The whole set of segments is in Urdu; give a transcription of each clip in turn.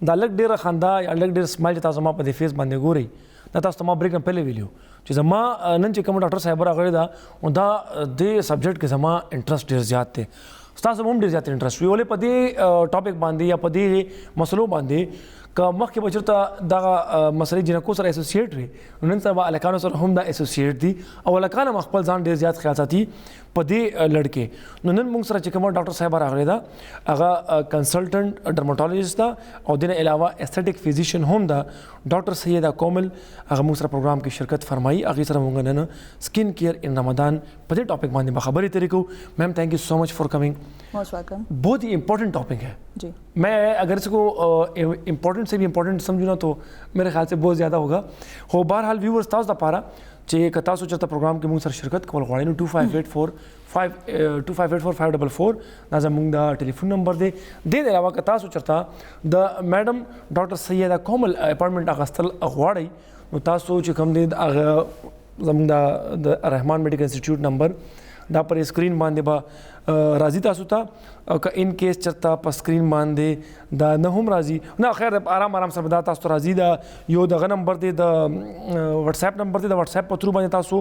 دا لږ ډېره خندا یا لږ ډېر سمایل چې تاسو ما په دې فیس باندې ګورئ دا تاسو ته ما بریک نه پهلې ویلي چې زما نن چې کوم ډاکټر صاحب راغلی دا دا دې سبجیکټ کې زما انټرسټ ډېر زیات دی ستاسو هم ډېر زیات انټرسټ وي ولې په دې ټاپک باندې یا په دې مسلو باندې که مخکې به چېرته دغه مسلې جنکو سره اسوسیټ وي نو نن سبا هلکانو سره هم دا اسوسیټ دي او هلکان هم خپل ځان ډېر زیات خیال ساتي په دې لړ کې نو نن موږ سره چې کومه ډاکټر صاحبه راغلی ده هغه کنسلټنټ ډرماټولوژسټ ده او دې نه علاوه اسټیټک فزیشین هم ده ډاکټر سیده کومل هغه موږ سره پروګرام کې شرکت فرمایي هغې سره موږ نن سکن کیئر ان رمضان په دې ټاپک باندې به خبرې ترې کوو ma'am thank you so much for coming بہت ہی امپورٹنٹ ٹاپک ہے جی میں اگر اس کو امپورٹنٹ سے بھی امپورٹنٹ سمجھوں نا تو میرے خیال سے بہت زیادہ ہوگا ہو بہرحال ویورز تاسو دپاره چې که تاسو چېرته پروګرام کې موږ سره شرکت کول غواړئ نو 2584 دا زموږ د ټلیفون نمبر دی دې علاوه که تاسو چېرته د میډم ډاکټر سیده کومل اپاینټمنټ اخیستل غواړئ نو تاسو چې کوم دی هغه زموږ د رحمان میډیکل انسټیټیوټ نمبر دا پر اسکرین باندې به راځي تاسو ته او که ان کیس چېرته په اسکرین باندې دا نه هم راځي نه خیر آرام سره دا تاسو ته راځي دا یو دغه نمبر دی د وټساپ نمبر دی د وټساپ په تھرو باندې تاسو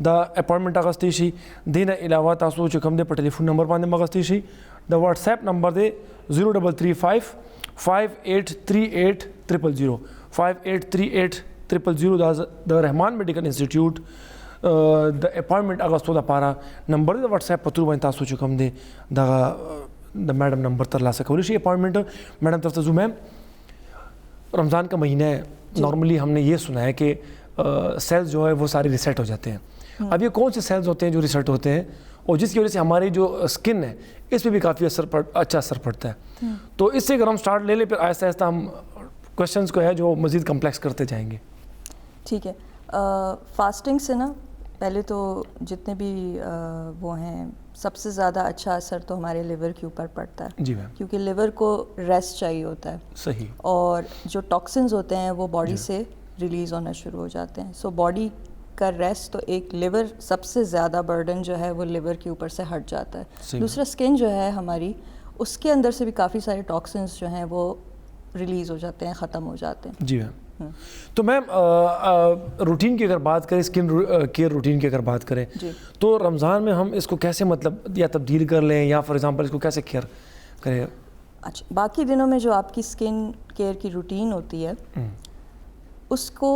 د اپاینټمنټ اخیستی شي دې نه علاوه تاسو چې کوم دی په ټلیفون نمبر باندې هم اخیستی شي د وټساپ نمبر دی 0335 5838 000 5838 دا د رحمان میډیکل انسټیټیوټ د اپاینټمنټ اغوستو دپاره نمبر دی د وټساپ په تھرو باندې تاسو چې کوم دی دغه د میډم نمبر ترلاسه کولی شي اپاینټمنٹ میڈم طرف سے جو میم رمضان کا مہینہ ہے نارملی ہم نے یہ سنا ہے کہ سیلز جو ہے وہ سارے ریسیٹ ہو جاتے ہیں اب یہ کون سے سیلز ہوتے ہیں جو ریسیٹ ہوتے ہیں اور جس کی وجہ سے ہماری جو اسکن ہے اس پہ بھی کافی اچھا اثر پڑتا ہے تو اس سے اگر ہم اسٹارٹ لے لیں پھر آہستہ آہستہ ہم کویشچنس کو ہے جو مزید کمپلیکس کرتے جائیں گے ٹھیک ہے فاسٹنگ سے نا پہلے تو جتنے بھی وہ ہیں سب سے زیادہ اچھا اثر تو ہمارے لیور کے اوپر پڑتا ہے جی میم کیونکہ لیور کو ریسٹ چاہیے ہوتا ہے صحیح اور جو ٹاکسنز ہوتے ہیں وہ باڈی سے ریلیز ہونا شروع ہو جاتے ہیں سو باڈی کا ریسٹ تو ایک لیور سب سے زیادہ برڈن جو ہے وہ لیور کے اوپر سے ہٹ جاتا ہے دوسرا اسکن جو ہے ہماری اس کے اندر سے بھی کافی سارے ٹاکسنز جو ہیں وہ ریلیز ہو جاتے ہیں ختم ہو جاتے ہیں جی میم تو میم روٹین کی اگر بات کریں اسکن کیئر روٹین کی اگر بات کریں تو رمضان میں ہم اس کو کیسے مطلب یا تبدیل کر لیں یا فار ایگزامپل اس کو کیسے کیئر کریں اچھا باقی دنوں میں جو آپ کی اسکن کیئر کی روٹین ہوتی ہے اس کو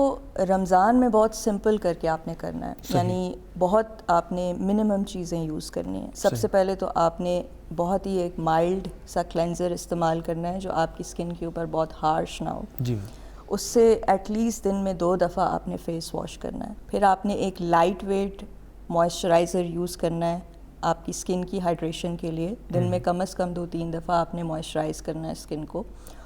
رمضان میں بہت سمپل کر کے آپ نے کرنا ہے یعنی بہت آپ نے منیمم چیزیں یوز کرنی ہیں سب سے پہلے تو آپ نے بہت ہی ایک مائلڈ سا کلینزر استعمال کرنا ہے جو آپ کی اسکن کے اوپر بہت ہارش نہ ہو جی اس سے ایٹ لیسٹ دن میں 2 دفعہ آپ نے فیس واش کرنا ہے پھر آپ نے ایک لائٹ ویٹ موئسچرائزر یوز کرنا ہے آپ کی اسکن کی ہائیڈریشن کے لیے دن میں کم از کم 2-3 دفعہ آپ نے موئسچرائز کرنا ہے اسکن کو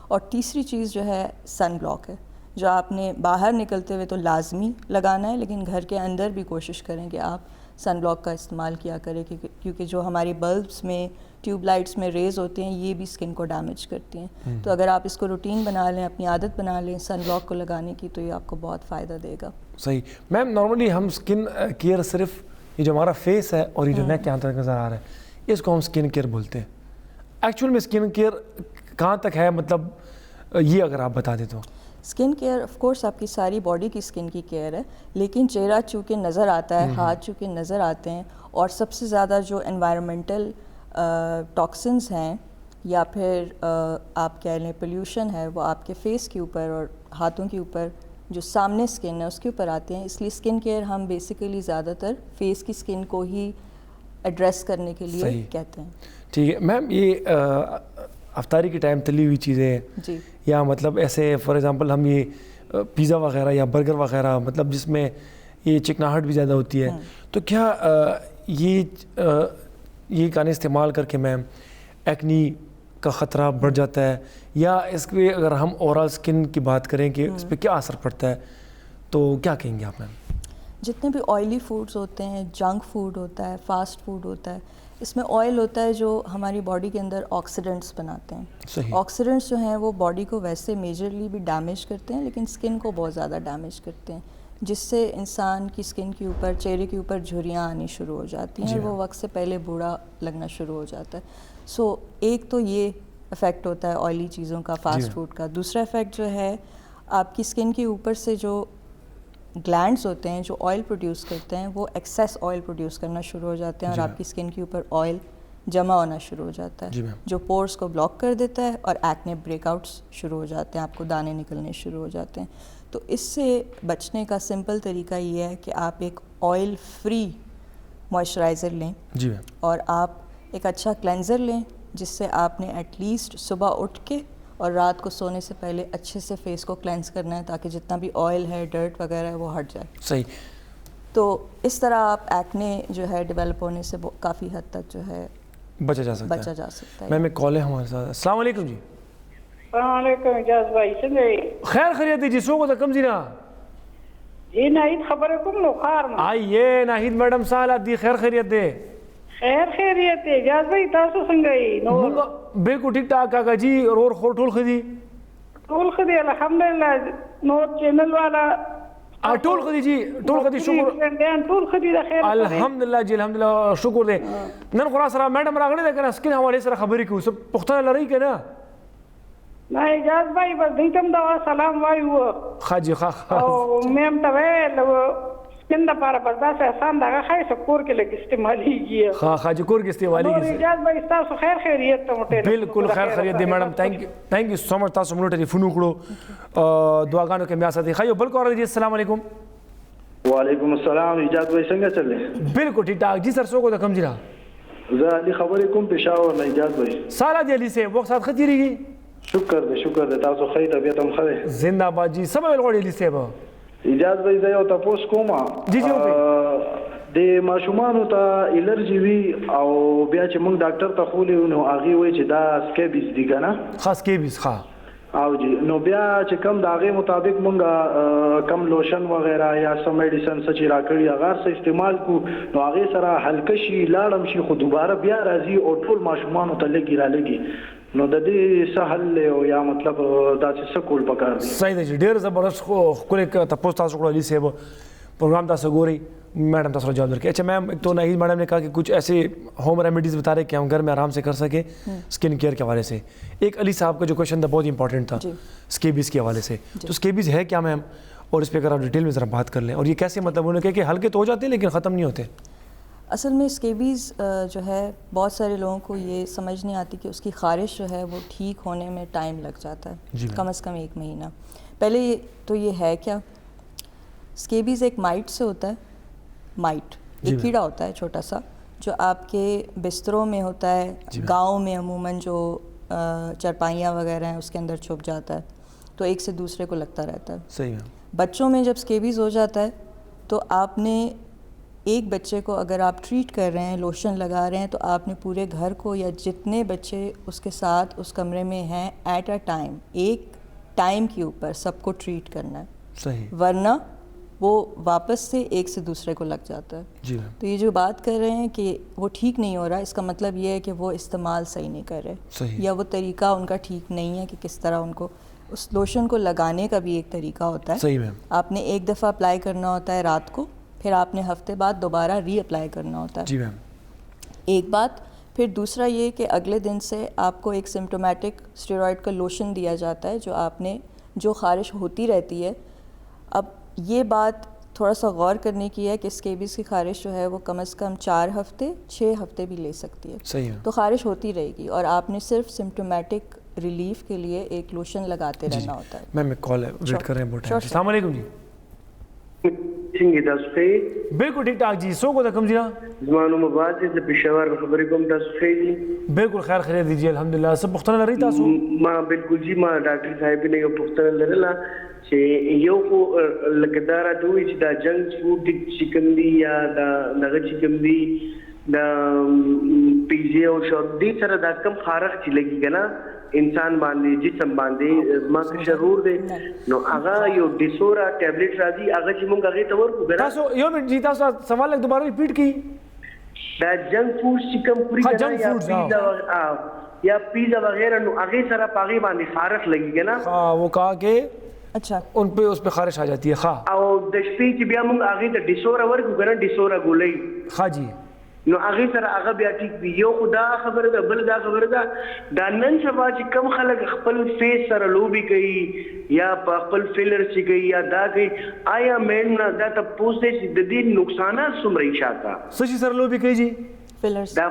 اور تیسری چیز جو ہے سن بلاک ہے جو آپ نے باہر نکلتے ہوئے تو لازمی لگانا ہے لیکن گھر کے اندر بھی کوشش کریں کہ آپ سن بلاک کا استعمال کیا کریں کیونکہ جو ہماری بلبس میں ٹیوب لائٹس میں ریز ہوتے ہیں یہ بھی اسکن کو ڈیمیج کرتی ہیں تو اگر آپ اس کو روٹین بنا لیں اپنی عادت بنا لیں سن بلاک کو لگانے کی تو یہ آپ کو بہت فائدہ دے گا صحیح میم نارملی ہم اسکن کیئر صرف یہ جو ہمارا فیس ہے اور یہ جو نیک یہاں تک نظر آ رہا ہے اس کو ہم اسکن کیئر بولتے ہیں ایکچوئل میں اسکن کیئر کہاں تک ہے مطلب یہ اگر آپ بتا دیں تو اسکن کیئر آف کورس آپ کی ساری باڈی کی اسکن کی کیئر ہے لیکن چہرہ چونکہ نظر آتا ہے ہاتھ چونکہ نظر آتے ہیں اور سب سے زیادہ جو انوائرمنٹل ٹاکسنز ہیں یا پھر آپ کہہ لیں پولیوشن ہے وہ آپ کے فیس کے اوپر اور ہاتھوں کے اوپر جو سامنے اسکن ہے اس کے اوپر آتے ہیں اس لیے اسکن کیئر ہم بیسیکلی زیادہ تر فیس کی اسکن کو ہی ایڈریس کرنے کے لیے کہتے ہیں ٹھیک ہے میم یہ افطاری کے ٹائم تلی ہوئی چیزیں جی یا مطلب ایسے فار ایگزامپل ہم یہ پیزا وغیرہ یا برگر وغیرہ مطلب جس میں یہ چکناہٹ بھی زیادہ ہوتی ہے تو کیا یہ کھانے استعمال کر کے میم ایکنی کا خطرہ بڑھ جاتا ہے یا اس پہ اگر ہم اوورال اسکن کی بات کریں کہ اس پہ کیا اثر پڑتا ہے تو کیا کہیں گے آپ میم جتنے بھی آئلی فوڈز ہوتے ہیں جنک فوڈ ہوتا ہے فاسٹ فوڈ ہوتا ہے اس میں آئل ہوتا ہے جو ہماری باڈی کے اندر آکسیڈنٹس بناتے ہیں آکسیڈنٹس جو ہیں وہ باڈی کو ویسے میجرلی بھی ڈیمیج کرتے ہیں لیکن اسکن کو بہت زیادہ ڈیمیج کرتے ہیں جس سے انسان کی اسکن کے اوپر چہرے کے اوپر جھریاں آنی شروع ہو جاتی ہیں وہ وقت سے پہلے بوڑھا لگنا شروع ہو جاتا ہے سو ایک تو یہ افیکٹ ہوتا ہے آئلی چیزوں کا, فاسٹ فوڈ کا. دوسرا افیکٹ جو ہے آپ کی اسکن کے اوپر سے جو گلینڈز ہوتے ہیں جو آئل پروڈیوس کرتے ہیں وہ ایکسیس آئل پروڈیوس کرنا شروع ہو جاتے ہیں اور آپ کی اسکن کے اوپر آئل جمع ہونا شروع ہو جاتا ہے جو پورس کو بلاک کر دیتا ہے اور ایکنے بریک آؤٹس شروع ہو جاتے ہیں, آپ کو دانے نکلنے شروع ہو جاتے ہیں. تو اس سے بچنے کا سمپل طریقہ یہ ہے کہ آپ ایک آئل فری موئسچرائزر لیں اور آپ ایک اچھا کلینزر لیں جس سے آپ نے ایٹ لیسٹ صبح اٹھ کے اور رات کو سونے سے پہلے اچھے سے فیس کو کلینز کرنا ہے تاکہ جتنا بھی آئل ہے, ڈرٹ وغیرہ ہے وہ ہٹ جائے. صحیح. تو اس طرح آپ ایکنے جو ہے ڈیولپ ہونے سے کافی حد تک جو ہے بچا جا سکتا ہے. میں کال ہے ہمارے ساتھ. السلام علیکم جی. السلام علیکم اجاز بھائی څنګه خیر خیریت دی جی سو کو ته کم زینا جی ناهید خبره کوم نو خار ما آئیے ناهید میڈم سوالات دی خیر خیریت دی خیر خیریت دی اجاز بھائی تاسو څنګه یې نو بالکل ٹھیک ټاک کاکا جی اور ټول خدي ټول خدي الحمدلله نو چینل والا ټول خدي جی ټول خدي شکر ټول خدي د خیر الحمدلله جی الحمدلله شکر دی. نن خو سره میډم راغلی ده کنه سکین حواله سره خبرې کوو څه پوښتنه لرئ کنه نه اجاز بھائی بس دیتم دا سلام وایو خاجي خا او میم ته ویل سکین د پاره بس دا احسان دا خای سکور کې لګ استعماليږي خا خاجي کور کې استعماليږي. اجاز بھئی تاسو خیر خیریت ته موټه بالکل خیر خیریت دی میډم. تھینک یو سو مچ تاسو موږ ټلیفون وکړو دعاګانو کې بیا ساتي. خایو بل کور دی. السلام علیکم. وعلیکم السلام. اجاز بھئی څنګه چلې؟ بالکل ٹھیک ٹھاک جی. سر سو کو کم جرا زه علي خبرې کوم پېښور نه. اجاز بھئی سالا دی علي سے وخت سات خطیریږي. شکر دې تاسو خې طبيعت هم خره زنده باد جی. سم ویل غوړي علي صاحب. اجاز بھئی زه یو تاسو کوم جی جی د ماشومانو ته الرجی وی او بیا چې موږ ډاکټر ته خولې نو هغه وایي چې دا سکیبیز دی کنه خاص سکیبیز ښه او جی نو بیا چې کم د هغې مطابق موږ کم لوشن وغیرہ یا سم میډیسن څه چې راکړي هغه څه استعمال کو نو هغې سره هلکه شي لاړم شي خو دوباره بیا راځي او ټول ماشومانو ته لږي رالږي نو د دې څه حل او یا مطلب داسې څه کول پکار دي؟ صحیح دی ډېر زبردست ښکلی تپوس تاسو کړو علي صاحب. پروگرام تاسو ګورئ میڈم تاسو جواب درکې. اچھا میم ایک تو ناہید میڈم نے کہا کہ کچھ ایسے ہوم ریمیڈیز بتا رہے کہ ہم گھر میں آرام سے کر سکیں اسکن کیئر کے حوالے سے. ایک علی صاحب کا جو کویشچن تھا بہت امپورٹنٹ تھا اسکیبیز کے حوالے سے. تو اسکیبیز ہے کیا میم اور اس پہ اگر آپ ڈیٹیل میں ذرا بات کر لیں اور یہ کیسے مطلب انہوں نے کہا کہ ہلکے تو ہو جاتے ہیں لیکن ختم نہیں ہوتے. اصل میں اسکیبیز جو ہے بہت سارے لوگوں کو یہ سمجھ نہیں آتی کہ اس کی خارش جو ہے وہ ٹھیک ہونے میں ٹائم لگ جاتا ہے کم از کم 1 مہینہ. پہلے تو یہ ہے کیا اسکیبیز ایک مائٹ سے ہوتا ہے. مائٹ ایک کیڑا ہوتا ہے چھوٹا سا جو آپ کے بستروں میں ہوتا ہے. گاؤں میں عموماً جو چرپائیاں وغیرہ ہیں اس کے اندر چھپ جاتا ہے تو ایک سے دوسرے کو لگتا رہتا ہے. صحیح ہے. بچوں میں جب اسکیبیز ہو جاتا ہے تو آپ نے ایک بچے کو اگر آپ ٹریٹ کر رہے ہیں لوشن لگا رہے ہیں تو آپ نے پورے گھر کو یا جتنے بچے اس کے ساتھ اس کمرے میں ہیں ایٹ اے ٹائم ایک ٹائم کے اوپر سب کو ٹریٹ کرنا ہے. صحیح. ورنہ وہ واپس سے ایک سے دوسرے کو لگ جاتا ہے. جی. تو یہ جو بات کر رہے ہیں کہ وہ ٹھیک نہیں ہو رہا اس کا مطلب یہ ہے کہ وہ استعمال صحیح نہیں کر رہے یا وہ طریقہ ان کا ٹھیک نہیں ہے کہ کس طرح ان کو اس لوشن کو لگانے کا بھی ایک طریقہ ہوتا ہے. صحیح میم. آپ نے ایک دفعہ اپلائی کرنا ہوتا ہے رات کو پھر آپ نے ہفتے بعد دوبارہ ری اپلائی کرنا ہوتا ہے. جی میم. ایک بات. پھر دوسرا یہ کہ اگلے دن سے آپ کو ایک سمٹومیٹک اسٹیرائڈ کا لوشن دیا جاتا ہے جو آپ نے جو خارش ہوتی رہتی ہے. اب یہ بات تھوڑا سا غور کرنے کی ہے کہ اسکیبیز کی خارش جو ہے وہ کم از کم 4 ہفتے 6 ہفتے بھی لے سکتی ہے. صحیح ہے. تو خارش ہوتی رہے گی اور آپ نے صرف سمٹومیٹک ریلیف کے لیے ایک لوشن لگاتے رہنا ہوتا ہے. میم ایک کال ہے ویٹ کر رہے ہیں بہت. السلام علیکم جی. څنګه تاسو ښه؟ بالکل ٹھیک ٹھاک جی. سو کو ته کم جی نه زما نوم عباس دی د پېښور خبرې کوم. تاسو ښه دي؟ بالکل خیر خیریت دی جی الحمدلله. سب پوښتنه لرئ تاسو؟ ما بالکل جی ما ډاکټر صاحب نه یو پوښتنه لرله چې یو خو لکه دا راته وایي چې دا جنک فوډ چې کوم دي یا دغه چې کوم دي دا پیزا او شوربې سره دا کم خارښ چې لګي که نه انسان باندې جسم باندې زما که ضرور دی نو هغه یو ډیسورا ټیبلیټ راځي هغه چې موږ هغې ته ورکړو. تاسو یو منټ جی تاسو سوال لږ دوباره ریپیټ کړئ. دا جنک فوډ چې کوم خوري یا پیزا وغیرہ نو هغې سره په هغې باندې خارښ لګي که نه وہ کہا کہ اچھا ان پہ اس پہ خارش آ جاتی ہے. خواہ او د شپې چې بیا موږ هغې ته ډیسورا ورکړو که نه ډیسورا ګولۍ خواہ جی نو هغه سره هغه بیا ټیک دی. یو خدا خبره ده، بل دا خبره ده دا نن سبا چې کم خلک خپل فیس سره لوبي کوي یا په خپل فیلر چې کوي یا دا کوي، آیا مین دا ته پوښتنه چې د دې نقصانات څومره شاته څه شي سره لوبي کوي جی؟ فلرز دا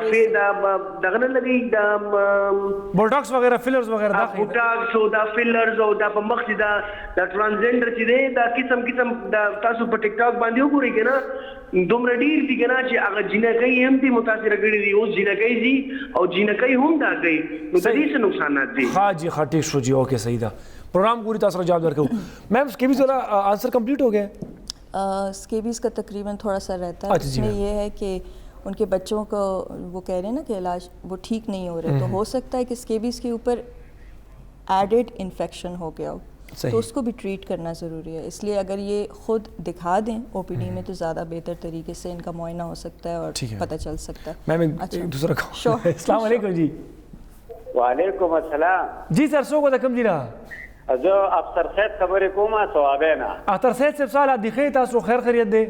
دغه نه لګي دا بوټاکس وغیرہ فیلرز وغیرہ دا بوټاکس او دا فیلرز او دا په مخ چې دا ټرانسجنډر چې دی دا قسم دا تاسو په ټیک ټاک باندې وګورئ کنه دومره ډیر دي کنه چې هغه جنکۍ هم دي متاثر کړي دي، اوس جنکۍ دي او جنکۍ هم دا کوي، نو د دې څه نقصانات دي؟ ہاں جی ہاں ٹھیک شو جی، اوکے صحیح تھا پروگرام پوری طرح سے جواب در کروں. میم اسکیبیز والا آنسر کمپلیٹ ہو گیا؟ اسکیبیز کا تقریباً تھوڑا سا رہتا ہے، اس میں یہ ہے کہ ان کے بچوں کو وہ کہہ رہے ہیں نا کہ علاج وہ ٹھیک نہیں ہو رہے، تو ہو سکتا ہے کہ اسکیبیز کے اوپر ایڈڈ انفیکشن ہو گیا ہو، تو اس کو بھی ٹریٹ کرنا ضروری ہے. اس لیے اگر یہ خود دکھا دیں او پی ڈی میں تو زیادہ بہتر طریقے سے ان کا معائنہ ہو سکتا ہے اور پتہ چل سکتا ہے. میم ایک دوسرا کام. السلام علیکم جی. وعلیکم السلام جی سر سو کو تکم دی رہا زه افسر صاحب خبرې کوم ثوابینا. اختر صاحب صاحب سوال دی خیر تاسو خیر خیریت دی؟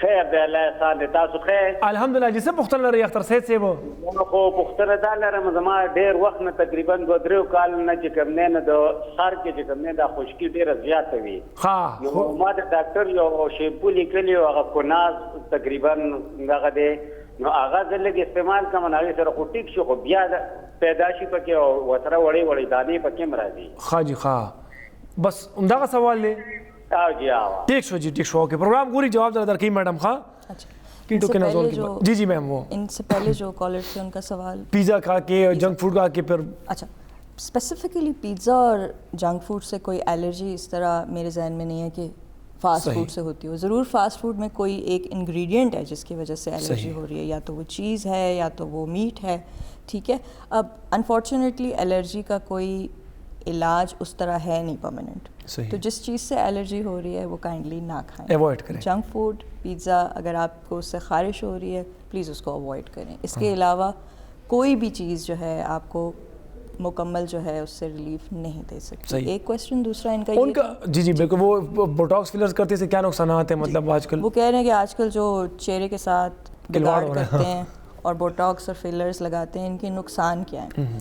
خیر دی الله احسان دی، تاسو خیر؟ الحمدلله. جی څه پوښتنه لرئ اختر صاحب صاحب؟ زه خو پوښتنه دا لرم، زما ډېر وخت نه تقریبا 2-3 کال نه چې کوم نه د سر کې چې کوم نه دا خشکي ډېره زیاته وي. نو ما د ډاکټر یو شیمپو لیکلی و هغه کوناز تقریبا دغه دی، نو هغه زه لږ استعمال کوم نو هغې سره خو ټیک شو، خو بیا پیدا شي پکې او ورسره وړې وړې دانې پکې هم راځي. ښه جی ښه، بس همدغه سوال دی؟ جی ہاں ٹھیک شو جی ٹھیک شو، اوکے پروگرام پوری جواب ذرا درکیں میڈم. خواہ کینٹو کے نازول کی بات. جی جی میم وہ ان سے پہلے جو کالر تھے ان کا سوال پیزا کھا کے جنک فوڈ کھا کے پھر اچھا اسپیسیفکلی پیزا اور جنک فوڈ سے کوئی الرجی اس طرح میرے ذہن میں نہیں ہے کہ فاسٹ فوڈ سے ہوتی ہو. ضرور فاسٹ فوڈ میں کوئی ایک انگریڈینٹ ہے جس کی وجہ سے الرجی ہو رہی ہے، یا تو وہ چیز ہے یا تو وہ میٹ ہے، ٹھیک ہے. اب انفارچونیٹلی الرجی کا کوئی علاج اس طرح ہے نہیں پرماننٹ، تو جس چیز سے الرجی ہو رہی ہے وہ کائنڈلی نہ کھائیں، اوائڈ کریں. جنک فوڈ پیزا اگر آپ کو اس سے خارش ہو رہی ہے پلیز اس کو اوائڈ کریں. اس کے علاوہ کوئی بھی چیز جو ہے آپ کو مکمل جو ہے اس سے ریلیف نہیں دے سکتی. ایک کویسچن دوسرا ان کا ان کا جی جی بالکل، وہ بوٹاکس فلرز کرتے سے کیا نقصانات ہیں؟ مطلب آج کل وہ کہہ رہے ہیں کہ آج کل جو چہرے کے ساتھ بگاڑ کرتے ہیں اور بوٹاکس اور فلرز لگاتے ہیں، ان کے نقصان کیا ہیں؟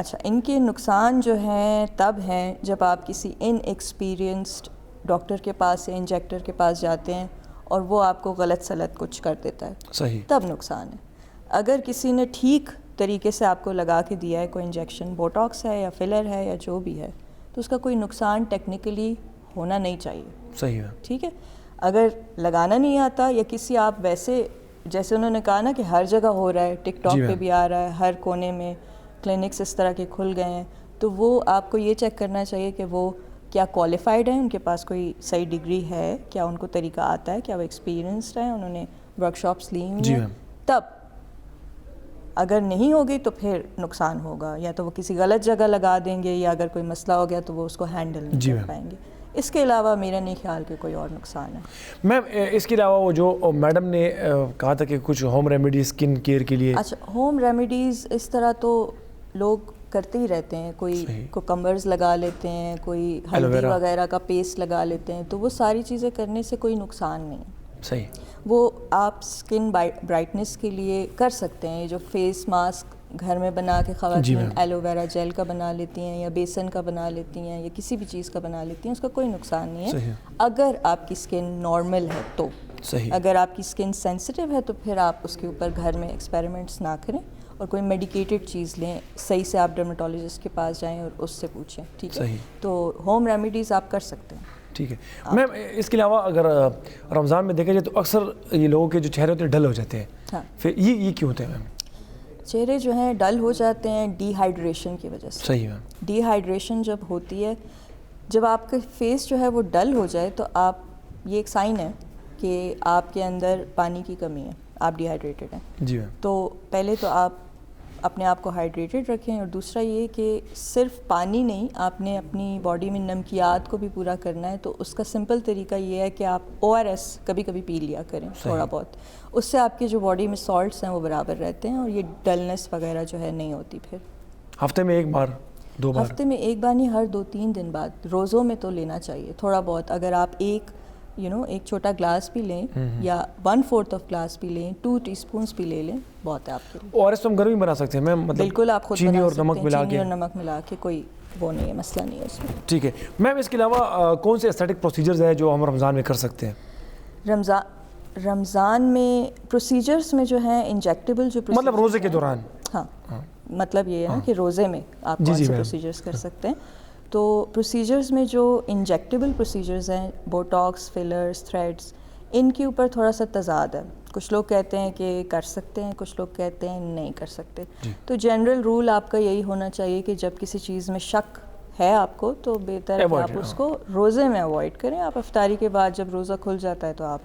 اچھا، ان کے نقصان جو ہیں تب ہیں جب آپ کسی ان ایکسپیرینسڈ ڈاکٹر کے پاس یا انجیکٹر کے پاس جاتے ہیں اور وہ آپ کو غلط سلط کچھ کر دیتا ہے، صحیح، تب نقصان ہے. اگر کسی نے ٹھیک طریقے سے آپ کو لگا کے دیا ہے کوئی انجیکشن، بوٹاکس ہے یا فلر ہے یا جو بھی ہے، تو اس کا کوئی نقصان ٹیکنیکلی ہونا نہیں چاہیے. صحیح ہے، ٹھیک ہے. اگر لگانا نہیں آتا یا کسی آپ ویسے جیسے انہوں نے کہا نا کہ ہر جگہ ہو رہا ہے، ٹک ٹاک پہ بھی آ رہا ہے، ہر کونے میں کلینکس اس طرح کے کھل گئے ہیں، تو وہ آپ کو یہ چیک کرنا چاہیے کہ وہ کیا کوالیفائڈ ہیں، ان کے پاس کوئی صحیح ڈگری ہے، کیا ان کو طریقہ آتا ہے، کیا وہ ایکسپیرینسڈ ہیں، انہوں نے ورک شاپس لی ہوئی ہیں. تب اگر نہیں ہوگی تو پھر نقصان ہوگا، یا تو وہ کسی غلط جگہ لگا دیں گے، یا اگر کوئی مسئلہ ہو گیا تو وہ اس کو ہینڈل نہیں کر پائیں گے. اس کے علاوہ میرا نہیں خیال کہ کوئی اور نقصان ہے. میم اس کے علاوہ وہ جو میڈم نے کہا تھا کہ کچھ ہوم ریمیڈیز اسکن کیئر کے لیے، اچھا ہوم ریمیڈیز اس طرح تو لوگ کرتے ہی رہتے ہیں، کوئی کوکمبرز لگا لیتے ہیں، کوئی ہلدی وغیرہ کا پیسٹ لگا لیتے ہیں، تو وہ ساری چیزیں کرنے سے کوئی نقصان نہیں. صحیح، وہ آپ اسکن برائٹنس کے لیے کر سکتے ہیں. جو فیس ماسک گھر میں بنا کے خواتین ایلو ویرا جیل کا بنا لیتی ہیں یا بیسن کا بنا لیتی ہیں یا کسی بھی چیز کا بنا لیتی ہیں، اس کا کوئی نقصان نہیں ہے اگر آپ کی اسکن نارمل ہے تو. اگر آپ کی اسکن سینسٹیو ہے تو پھر آپ اس کے اوپر گھر میں ایکسپیریمنٹس نہ کریں اور کوئی میڈیکیٹڈ چیز لیں. صحیح سے آپ ڈرمیٹولوجسٹ کے پاس جائیں اور اس سے پوچھیں، ٹھیک ہے. تو ہوم ریمیڈیز آپ کر سکتے ہیں. ٹھیک ہے میم. اس کے علاوہ اگر رمضان میں دیکھا جائے تو اکثر یہ لوگوں کے جو چہرے ہوتے ہیں ڈل ہو جاتے ہیں. ہاں، پھر یہ کیوں ہوتے ہیں میم؟ چہرے جو ہیں ڈل ہو جاتے ہیں ڈی ہائیڈریشن کی وجہ سے. صحیح میم. ڈی ہائیڈریشن جب ہوتی ہے، جب آپ کا فیس جو ہے وہ ڈل ہو جائے تو آپ یہ ایک سائن ہے کہ آپ کے اندر پانی کی کمی ہے، آپ ڈی ہائیڈریٹڈ ہیں. جی میم. تو پہلے تو آپ اپنے آپ کو ہائیڈریٹڈ رکھیں، اور دوسرا یہ کہ صرف پانی نہیں، آپ نے اپنی باڈی میں نمکیات کو بھی پورا کرنا ہے. تو اس کا سمپل طریقہ یہ ہے کہ آپ ORS کبھی کبھی پی لیا کریں تھوڑا بہت. اس سے آپ کے جو باڈی میں سالٹس ہیں وہ برابر رہتے ہیں اور یہ ڈلنس وغیرہ جو ہے نہیں ہوتی. پھر ہفتے میں ایک بار 2 بار؟ ہفتے میں ایک بار نہیں، ہر 2-3 دن بعد. روزوں میں تو لینا چاہیے تھوڑا بہت. اگر آپ ایک ایک چھوٹا گلاس بھی لیں یا 1/4 آف گلاس بھی لیں, 2 ٹی اسپونس بھی لے لیں, بہت ہے آپ کے لیے. اور اس میں ہم گھر بھی بنا سکتے ہیں میم, مطلب بالکل آپ خود چینی بنا اور سکتے نمک ہیں, ملا چینی کے, اور نمک ملا کے, کوئی وہ نہیں ہے, مسئلہ نہیں ہے اس میں. ٹھیک ہے میم. اس کے علاوہ کون سے ایستھیٹک پروسیجرز ہیں جو ہم رمضان میں کر سکتے ہیں؟ رمضان میں پروسیجرز میں جو ہیں انجیکٹیبل جو مطلب روزے کے دوران, ہاں مطلب یہ ہے نا کہ روزے میں آپ کون سے پروسیجرز کر سکتے ہیں. تو پروسیجرز میں جو انجیکٹیبل پروسیجرز ہیں, بوٹاکس, فلرز, تھریڈز, ان کے اوپر تھوڑا سا تضاد ہے. کچھ لوگ کہتے ہیں کہ کر سکتے ہیں, کچھ لوگ کہتے ہیں نہیں کر سکتے. تو جنرل رول آپ کا یہی ہونا چاہیے کہ جب کسی چیز میں شک ہے آپ کو تو بہتر ہے کہ آپ اس کو روزے میں اوائڈ کریں. آپ افطاری کے بعد جب روزہ کھل جاتا ہے تو آپ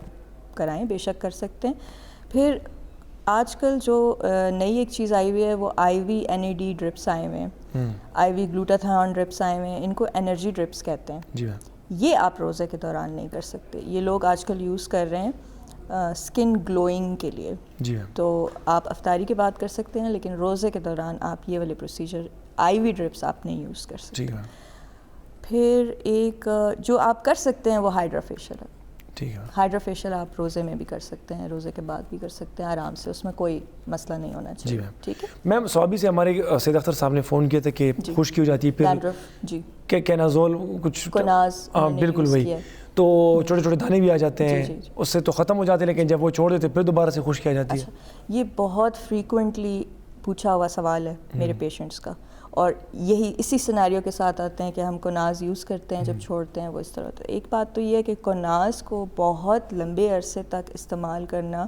کرائیں, بے شک کر سکتے ہیں. پھر آج کل جو نئی ایک چیز آئی ہوئی ہے وہ IV NAD ڈرپس آئے ہوئے ہیں, IV گلوٹاتھیون ڈرپس آئے ہوئے ہیں, ان کو انرجی ڈرپس کہتے ہیں. یہ آپ روزے کے دوران نہیں کر سکتے. یہ لوگ آج کل یوز کر رہے ہیں اسکن گلوئنگ کے لیے. تو آپ افطاری کے بعد کر سکتے ہیں, لیکن روزے کے دوران آپ یہ والے پروسیجر IV ڈرپس آپ نہیں یوز کر سکتے. پھر ایک جو آپ کر سکتے ہیں وہ ہائیڈرا فیشیل ہے. ہائیڈرا فیشیل آپ روزے میں بھی کر سکتے ہیں, روزے کے بعد بھی کر سکتے ہیں آرام سے, اس میں کوئی مسئلہ نہیں ہونا چاہیے. ٹھیک ہے میم. صحابی سے ہمارے سید اختر صاحب نے فون کیا تھا کہ خشکی ہو جاتی ہے, پھر جی کہ کینازول کچھ کناز, بالکل وہی, تو چھوٹے چھوٹے دانے بھی آ جاتے ہیں, اس سے تو ختم ہو جاتے ہیں, لیکن جب وہ چھوڑ دیتے پھر دوبارہ سے خشکی آ جاتی ہے. یہ بہت فریکوینٹلی پوچھا ہوا سوال ہے میرے پیشنٹس کا, اور یہی اسی سیناریو کے ساتھ آتے ہیں کہ ہم کناز یوز کرتے ہیں, جب چھوڑتے ہیں وہ اس طرح ہوتا ہے. ایک بات تو یہ ہے کہ کناز کو بہت لمبے عرصے تک استعمال کرنا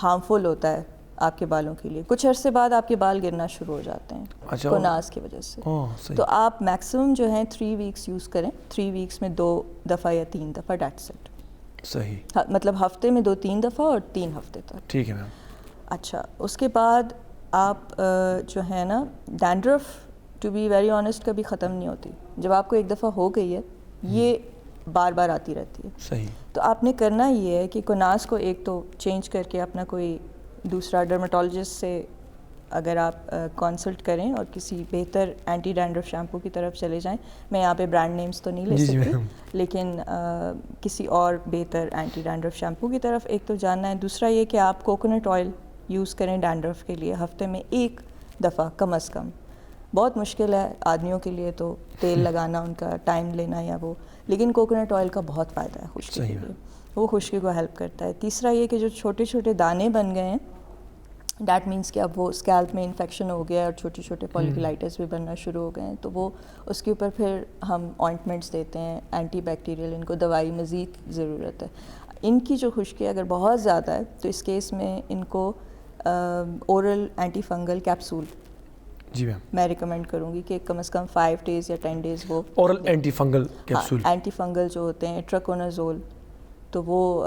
ہارمفل ہوتا ہے آپ کے بالوں کے لیے. کچھ عرصے بعد آپ کے بال گرنا شروع ہو جاتے ہیں کناز کی وجہ سے. تو آپ میکسیمم جو ہیں 3 ویکس یوز کریں, 3 ویکس میں 2 دفعہ یا 3 دفعہ, دیٹس اٹ. صحیح, مطلب ہفتے میں 2-3 دفعہ اور 3 ہفتے تک. ٹھیک ہے میم. اچھا, اس کے بعد آپ جو ہے نا, dandruff to be very honest کبھی ختم نہیں ہوتی. جب آپ کو ایک دفعہ ہو گئی ہے یہ بار بار آتی رہتی ہے. صحیح. تو آپ نے کرنا یہ ہے کہ کناز کو ایک تو چینج کر کے اپنا کوئی دوسرا ڈرمیٹولوجسٹ سے اگر آپ کنسلٹ کریں اور کسی بہتر اینٹی ڈینڈرف شیمپو کی طرف چلے جائیں. میں یہاں پہ برانڈ نیمز تو نہیں لے سکتی, لیکن کسی اور بہتر اینٹی ڈینڈرف شیمپو کی طرف ایک تو جاننا ہے. دوسرا یہ کہ آپ کوکونٹ آئل یوز کریں ڈینڈرف کے لیے ہفتے میں 1 دفعہ کم از کم. بہت مشکل ہے آدمیوں کے لیے تو تیل لگانا, ان کا ٹائم لینا یا وہ, لیکن کوکونٹ آئل کا بہت فائدہ ہے خشکی کے لیے, وہ خشکی کو ہیلپ کرتا ہے. تیسرا یہ کہ جو چھوٹے چھوٹے دانے بن گئے ہیں, دیٹ مینس کہ اب وہ اسکیلپ میں انفیکشن ہو گیا اور چھوٹے چھوٹے فولیکولائٹس بھی بننا شروع ہو گئے ہیں, تو وہ اس کے اوپر پھر ہم آئنٹمنٹس دیتے ہیں اینٹی بیکٹیریل, ان کو دوائی مزید ضرورت ہے. ان کی جو خشکی اگر بہت زیادہ ہے تو اس کیس میں ان کو اورل اینٹی فنگل کیپسول میں ریکمینڈ کروں گی کہ کم از کم 5 days یا 10 days وہ oral antifungal capsule, antifungal جو ہوتے ہیں ٹراکونازول, تو وہ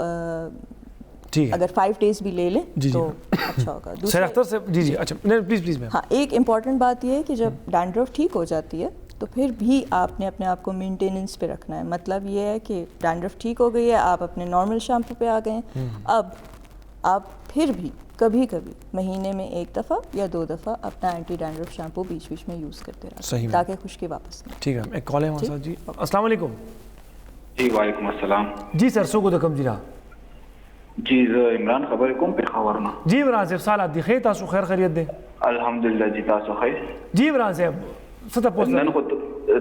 اگر 5 days بھی لے لیں تو اچھا ہوگا. ہاں, ایک امپورٹنٹ بات یہ ہے کہ جب ڈینڈرف ٹھیک ہو جاتی ہے تو پھر بھی آپ نے اپنے آپ کو مینٹیننس پہ رکھنا ہے. مطلب یہ ہے کہ ڈینڈرف ٹھیک ہو گئی ہے, آپ اپنے نارمل شیمپو پہ آ گئے ہیں, اب آپ پھر بھی کبھی کبھی مہینے میں 1 دفعہ یا 2 دفعہ اپنا اینٹی ڈینڈرف شیمپو بیچ بیچ میں یوز کرتے رہیں تاکہ خشکی واپس نہیں. ٹھیک ہے, ایک کال ہے ہمارے ساتھ. جی السلام علیکم. جی وعلیکم السلام. جی سر سو کو دکم جی را جی عمران خبر کوم پېښور نه. جی عمران صاحب سال دی خیر, تاسو خیر خیریت دی؟ الحمدلله جی تاسو خیر. جی عمران صاحب څه تاسو نن خو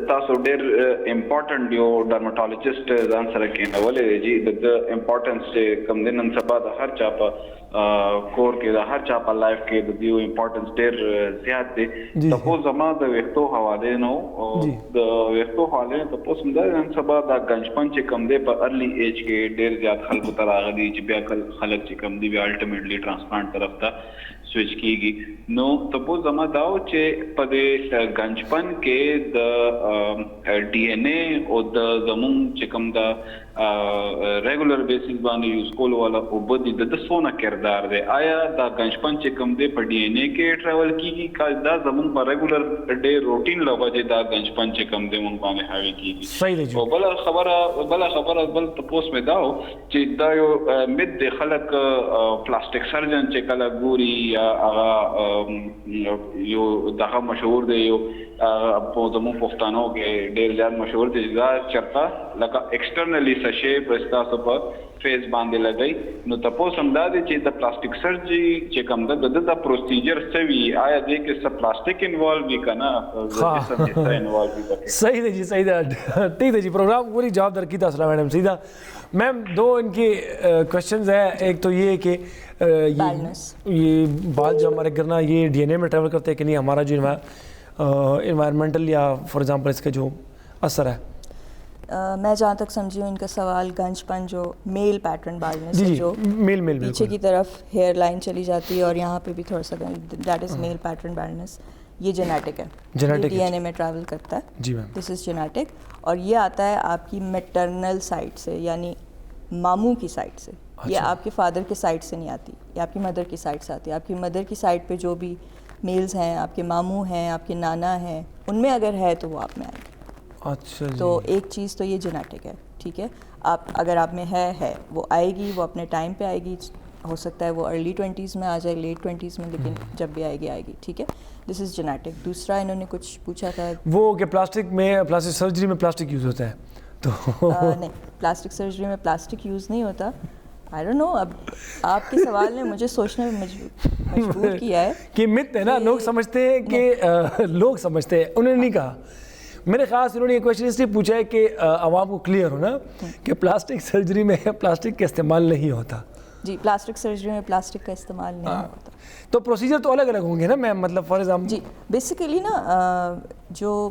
تاسو ډېر امپورټنٹ یو ډرماټولوژیسټ ځان سره کېنولې جی د امپورټنس کم د نن سبا د هر چا په کور کې د هر چا په لایف کې د دیو امپورټنس ډېر زیات دی. تاسو زما د وختو حواله نو د وختو حواله تاسو هم د نن سبا د گنجپن چې کم دی په ارلی ایج کې ډېر زیات خلکو ته راغلي چې بیا خلک چې کم دی بیا الټیمیټلی ټرانسپلانټ طرف ته سویچ کیږي. نو تاسو زما داو چې په دې گنجپن کې د ډي ان اے او د زمون چې کم دا ریګولر بیسس باندې یوز کول والا او بدی د سونه کردار دی. آیا دا گنجپن چې کم دی په ډي ان اے کې ټریول کیږي کا دا زمون په ریګولر ډے روټین لوجه دا گنجپن چې کم دی مونږ باندې هاوی کیږي. صحیح دی. او بل خبره بل تاسو مې داو چې دا یو مد خلک پلاستیک سرجن چې کله ګوري یا هغه یو دغه مشهور دی یو په زموږ پښتنو کې ډېر زیات مشهور دي دا چرته لکه ایکسټرنلی سشي په تاسو په فیس باندې لګي نو تاسو هم دا دي چې د پلاستیک سرجری چې کوم د پروسیجر سوي آیا دې کې څه پلاستیک انوالو وي کنه جسم کې څه انوالو وي؟ صحیح ہے جی، صحیح ہے، ٹھیک ہے جی، پروگرام پوری جواب در کی تھا اسلام میڈم. سیدھا میم دو ان کے کوشچنز ہیں. ایک تو یہ کہ یہ بال جو ہمارے گرنا یہ ڈی این اے میں ٹریول کرتے ہیں کہ نہیں، ہمارا جو انوائرمنٹل یا فار ایگزامپل اس کا جو اثر ہے. میں جہاں تک سمجھی ہوں ان کا سوال گنج پن جو میل پیٹرن بالنس ہے، جو پیچھے کی طرف ہیئر لائن چلی جاتی ہے اور یہاں پہ بھی تھوڑا سا دیٹ از میل پیٹرن بالنس، یہ جینیٹک ہے، ڈی این اے میں ٹریول کرتا ہے. جی میم، دس از جینیٹک. اور یہ آتا ہے آپ کی میٹرنل سائڈ سے، یعنی ماموں کی سائڈ سے. یہ آپ کے فادر کے سائڈ سے نہیں آتی، یہ آپ کی مدر کی سائڈ سے آتی ہے. آپ کی مدر کی سائڈ پہ جو بھی میلز ہیں، آپ کے ماموں ہیں، آپ کے نانا ہیں، ان میں اگر ہے تو وہ آپ میں آئے گی. اچھا، تو ایک چیز تو یہ جینیٹک ہے، ٹھیک ہے. آپ اگر آپ میں ہے وہ آئے گی، وہ اپنے ٹائم پہ آئے گی. ہو سکتا ہے وہ ارلی 20s میں آ جائے، لیٹ 20s میں، لیکن جب بھی آئے گی، ٹھیک ہے. دس از جینیٹک. دوسرا انہوں نے کچھ پوچھا تھا وہ کہ پلاسٹک سرجری میں پلاسٹک یوز ہوتا ہے. تو نہیں، پلاسٹک سرجری میں پلاسٹک یوز نہیں ہوتا. آئی ڈونٹ نو، اب آپ کے سوال نے مجھے سوچنے میں مجبور کیا ہے کہ مت ہے نا، لوگ سمجھتے ہیں کہ انہوں نے نہیں کہا. میرے خیال سے انہوں نے یہ کویشچن اس لیے پوچھا ہے کہ عوام کو کلیئر ہو نا کہ پلاسٹک سرجری میں پلاسٹک کا استعمال نہیں ہوتا. جی، پلاسٹک سرجری میں پلاسٹک کا استعمال نہیں ہوتا. تو پروسیجر تو الگ الگ ہوں گے نا میم، مطلب فار ایگزامپل. جی، بیسیکلی نا جو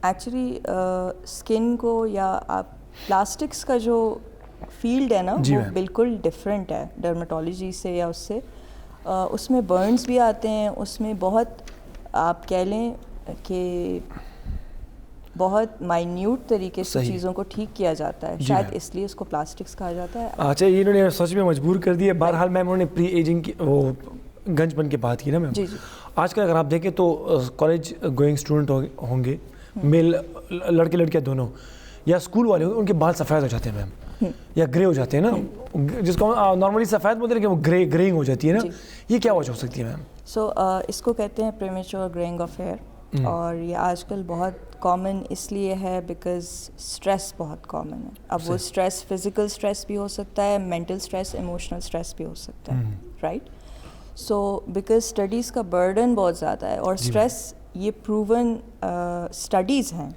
ایکچولی اسکن کو یا آپ پلاسٹکس کا جو فیلڈ ہے نا وہ بالکل ڈفرینٹ ہے ڈرمیٹولوجی سے یا اس سے. اس میں برنز بھی آتے ہیں، اس میں بہت آپ کہہ لیں کہ بہت مائنیوٹ طریقے سے چیزوں کو ٹھیک کیا جاتا ہے، شاید اس لیے اس کو پلاسٹکس کہا جاتا ہے. اچھا، یہ انہوں نے سوچ میں مجبور کر دیا. بہرحال میم انہوں نے پری ایجنگ کی وہ گنج پن کی بات کی نا میم. جی جی. آج کل اگر آپ دیکھیں تو کالج گوئنگ اسٹوڈنٹ ہوں گے، میل لڑکے لڑکیاں دونوں، یا اسکول والے ہوں گے، ان کے بال سفید ہو جاتے ہیں میم، یا گرے ہو جاتے ہیں نا، جس کو نارملی سفید بولتے ہیں کہ وہ گریئنگ ہو جاتی ہے نا. یہ کیا وجہ ہو سکتی ہے میم؟ سو اس کو کہتے ہیں پریمیچور گریئنگ آف ہیئر. اور یہ آج کل بہت کامن اس لیے ہے بیکاز اسٹریس بہت کامن ہے. اب وہ اسٹریس فزیکل اسٹریس بھی ہو سکتا ہے، مینٹل اسٹریس، ایموشنل اسٹریس بھی ہو سکتا ہے، رائٹ. سو بیکاز اسٹڈیز کا برڈن بہت زیادہ ہے، اور اسٹریس یہ پروون اسٹڈیز ہیں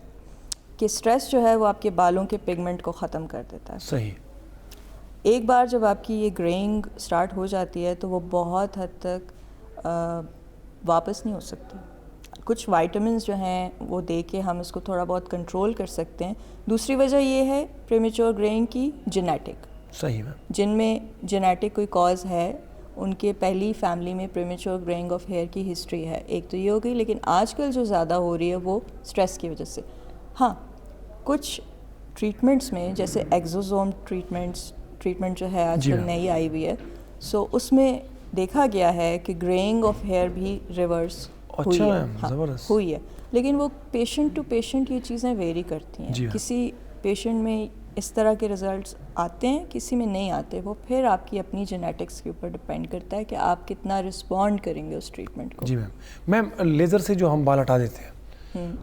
کہ اسٹریس جو ہے وہ آپ کے بالوں کے پگمنٹ کو ختم کر دیتا ہے. صحیح. ایک بار جب آپ کی یہ گرینگ اسٹارٹ ہو جاتی ہے تو وہ بہت حد تک واپس نہیں ہو سکتی. کچھ وائٹامنس جو ہیں وہ دے کے ہم اس کو تھوڑا بہت کنٹرول کر سکتے ہیں. دوسری وجہ یہ ہے پریمیچور گرینگ کی جینیٹک. صحیح ہے. جن میں جینیٹک کوئی کاز ہے، ان کے پہلی فیملی میں پریمیچور گرینگ آف ہیئر کی ہسٹری ہے. ایک تو یہ ہو گئی، لیکن آج کل جو زیادہ ہو رہی ہے وہ اسٹریس کی وجہ سے. ہاں، کچھ ٹریٹمنٹس میں جیسے ایگزوزوم ٹریٹمنٹ جو ہے آج کل نئی آئی ہوئی ہے، سو اس میں دیکھا گیا ہے کہ گرینگ آف ہیئر بھی ریورس ہوئی ہے. لیکن وہ پیشنٹ ٹو پیشنٹ یہ چیزیں ویری کرتی ہیں. کسی پیشنٹ میں اس طرح کے ریزلٹس آتے ہیں، کسی میں نہیں آتے. وہ پھر آپ کی اپنی جینیٹکس کے اوپر ڈپینڈ کرتا ہے کہ آپ کتنا رسپونڈ کریں گے اس ٹریٹمنٹ کو. جی میم، لیزر سے جو ہم بال ہٹا دیتے ہیں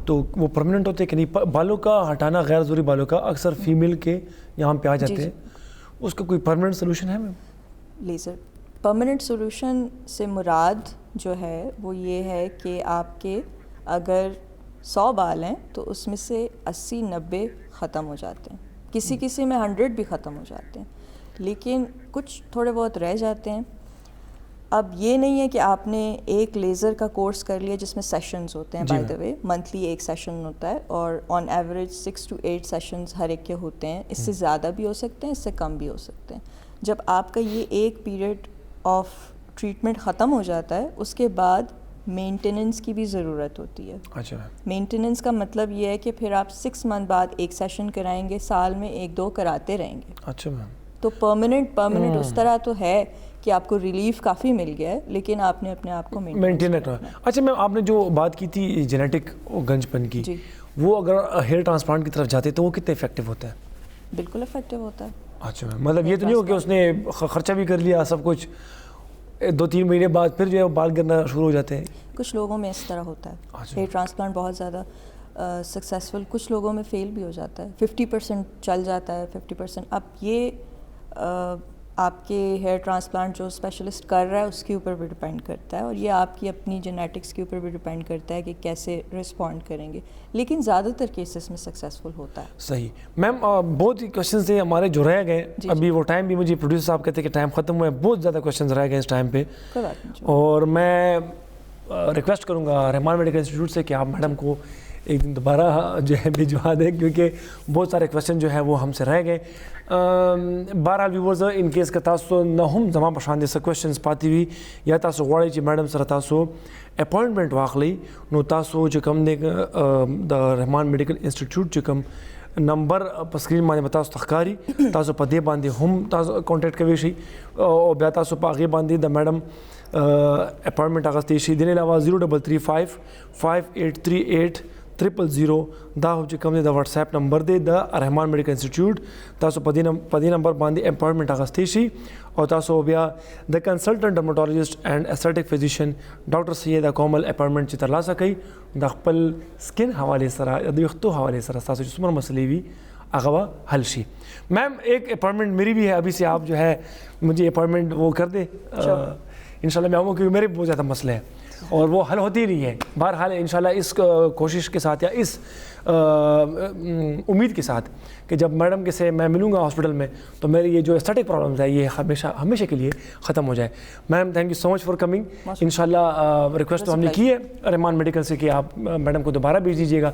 تو وہ پرماننٹ ہوتے ہیں کہ نہیں؟ بالوں کا ہٹانا، غیر ضروری بالوں کا اکثر فیمیل کے یہاں پہ آ جاتے ہیں، اس کا کوئی پرماننٹ سولوشن ہے میم؟ لیزر پرماننٹ سولوشن سے مراد جو ہے وہ یہ ہے کہ آپ کے اگر 100 بال ہیں تو اس میں سے 80-90 ختم ہو جاتے ہیں. کسی میں 100 بھی ختم ہو جاتے ہیں، لیکن کچھ تھوڑے بہت رہ جاتے ہیں. اب یہ نہیں ہے کہ آپ نے ایک لیزر کا کورس کر لیا جس میں سیشنز ہوتے ہیں. بائی دا وے منتھلی ایک سیشن ہوتا ہے، اور آن ایوریج 6 to 8 سیشنز ہر ایک کے ہوتے ہیں. اس سے زیادہ بھی ہو سکتے ہیں، اس سے کم بھی ہو سکتے ہیں. جب آپ کا یہ ایک پیریڈ آف ٹریٹمنٹ ختم ہو جاتا ہے، اس کے بعد مینٹیننس کی بھی ضرورت ہوتی ہے. اچھا. مینٹیننس کا مطلب یہ ہے کہ پھر آپ 6 منتھ بعد ایک سیشن کرائیں گے، سال میں 1-2 کراتے رہیں گے. اچھا میم. تو پرماننٹ اس طرح تو ہے کہ آپ کو ریلیف کافی مل گیا ہے، لیکن آپ نے اپنے آپ کو مینٹین رکھنا. اچھا میم، آپ نے جو بات کی تھی جینیٹک گنج پن کی، وہ اگر ہیئر ٹرانسپلانٹ کی طرف جاتے تو وہ کتنے افیکٹو ہوتا ہے؟ بالکل افیکٹو ہوتا ہے. اچھا میم، مطلب یہ تو نہیں ہو کہ اس نے خرچہ بھی کر لیا سب کچھ، 2-3 مہینے بعد پھر جو ہے بال گرنا شروع ہو جاتے ہیں؟ کچھ لوگوں میں اس طرح ہوتا ہے، ہیئر ٹرانسپلانٹ بہت زیادہ سکسیزفل، کچھ لوگوں میں فیل بھی ہو جاتا ہے، 50% چل جاتا ہے 50%. اب یہ آپ کے ہیئر ٹرانسپلانٹ جو اسپیشلسٹ کر رہا ہے اس کے اوپر بھی ڈپینڈ کرتا ہے، اور یہ آپ کی اپنی جینیٹکس کے اوپر بھی ڈپینڈ کرتا ہے کہ کیسے رسپونڈ کریں گے، لیکن زیادہ تر کیسز میں سکسیزفل ہوتا ہے. صحیح میم، بہت ہی کوشچنز تھے ہمارے جو رہ گئے. ابھی وہ ٹائم بھی مجھے پروڈیوسر صاحب کہتے ہیں کہ ٹائم ختم ہوا ہے، بہت زیادہ کوشچنز رہ گئے اس ٹائم پہ، اور میں ریکویسٹ کروں گا رحمان میڈیکل انسٹیٹیوٹ سے کہ آپ میڈم کو ایک دن دوبارہ جو ہے بھجوا دیں، کیونکہ بہت سارے کویشچن جو ہے وہ ہم سے رہ گئے. بہرحال ویورز ان کیس کا تاسو نہ هم زما په شان دي څه کویشچنز پاتې وي یا تاسو غواړئ چې میډم سره تاسو اپوینټمنټ واخلئ، نو تاسو چې کوم دی د رحمان میډیکل انسټیټیوټ چې کوم نمبر په سکرین باندې به تاسو ته ښکاري، تاسو په دې باندې هم تاسو کانټیکټ کولی شئ او بیا تاسو په هغې باندې د میډم اپوینټمنټ اخیستی شئ. دې نه علاوه 0335 5838 000 دا چې کوم دی د واتس اپ نمبر دی د رحمان میډیکل انسټیټیوټ، تاسو په دې نمبر باندې اپوینټمنټ اخیستی شئ او تاسو بیا د کنسلټنټ ډرماټولوژسټ اینڈ اسټیټک فزیشین ډاکټر سید کومل اپوینټمنټ چې ترلاسه کړئ د خپل سکن حوالې سره د ویښتو حوالې سره تاسو چې څومره مسئلې وي هغه حل شي. میم ایک اپوائنٹمنٹ میری بھی ہے ابھی سے، آپ جو ہے مجھے اپوائنٹمنٹ وہ کر دیں انشاءاللہ. میں آؤں کیونکہ میرے بہت زیادہ مسئلے ہیں اور وہ حل ہوتی نہیں ہے. بہرحال انشاءاللہ اس کوشش کے ساتھ یا اس امید کے ساتھ کہ جب میڈم کے سے میں ملوں گا ہاسپٹل میں تو میری یہ جو اسٹیٹک پرابلمز ہے یہ ہمیشہ کے لیے ختم ہو جائے. میم thank you so much for coming. انشاءاللہ ریکویسٹ تو ہم نے کی ہے رحمان میڈیکل سے کہ آپ میڈم کو دوبارہ بھیج دیجیے گا.